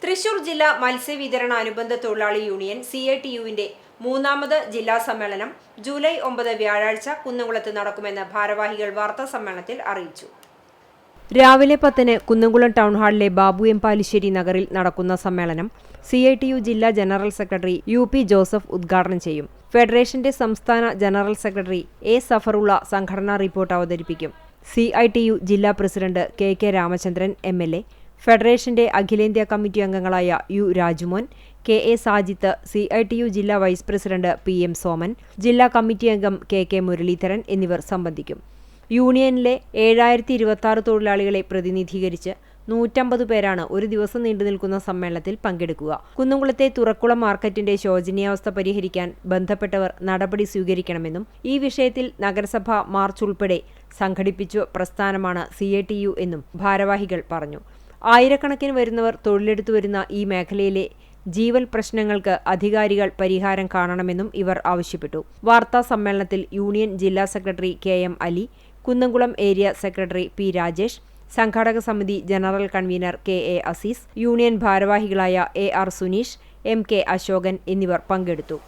തൃശൂർ ജില്ലാ മത്സ്യവിതരണ അനുബന്ധ തൊഴിലാളി യൂണിയൻ CITU-വിന്റെ മൂന്നാമത് ജില്ലാ സമ്മേളനം ജൂലൈ 9 വ്യാഴാഴ്ച കുന്നംകുളത്ത് നടക്കുമെന്ന് ഭാരവാഹികൾ വാർത്താസമ്മേളനത്തിൽ അറിയിച്ചു. രാവിലെ 10-ന് കുന്നംകുളം ടൗൺ ഹാളിലെ ബാബു എം പാലിശ്ശേരി നഗറിൽ നടക്കുന്ന സമ്മേളനം CITU ജില്ലാ ജനറൽ സെക്രട്ടറി UP ജോസഫ് ഉദ്ഘാടനം ചെയ്യും. ഫെഡറേഷന്റെ സംസ്ഥാന ജനറൽ സെക്രട്ടറി A സഫറുള്ള സംഘടനാ റിപ്പോർട്ട് അവതരിപ്പിക്കും. CITU ജില്ലാ പ്രസിഡന്റ് KK രാമചന്ദ്രൻ MLA, ഫെഡറേഷന്റെ അഖിലേന്ത്യാ കമ്മിറ്റി അംഗങ്ങളായ U Rajumon, KA Sajith, CITU ജില്ലാ വൈസ് പ്രസിഡന്റ് PM സോമൻ, ജില്ലാ കമ്മിറ്റി അംഗം KK മുരളീധരൻ എന്നിവർ സംബന്ധിക്കും. യൂണിയനിലെ 7026 തൊഴിലാളികളെ പ്രതിനിധീകരിച്ച് 150 പേരാണ് ഒരു ദിവസം നീണ്ടുനിൽക്കുന്ന സമ്മേളനത്തിൽ പങ്കെടുക്കുക. കുന്നംകുളത്തെ തുറക്കുളം മാർക്കറ്റിന്റെ ശോചനീയാവസ്ഥ പരിഹരിക്കാൻ ബന്ധപ്പെട്ടവർ നടപടി സ്വീകരിക്കണമെന്നും ഈ വിഷയത്തിൽ നഗരസഭ മാർച്ച് ഉൾപ്പെടെ സംഘടിപ്പിച്ച പ്രസ്ഥാനമാണ് CITU എന്നും ഭാരവാഹികൾ പറഞ്ഞു. ആയിരക്കണക്കിന് വരുന്നവർ തൊഴിലെടുത്തു വരുന്ന ഈ മേഖലയിലെ ജീവൽ പ്രശ്നങ്ങൾക്ക് അധികാരികൾ പരിഹാരം കാണണമെന്നും ഇവർ ആവശ്യപ്പെട്ടു. വാർത്താ സമ്മേളനത്തിൽ യൂണിയൻ ജില്ലാ secretary KM Ali, Kunnamkulam area secretary P Rajesh, സംഘാടക സമിതി general convener KA Azeez, union ഭാരവാഹികളായ AR സുനീഷ്, MK അശോകൻ എന്നിവർ പങ്കെടുത്തു.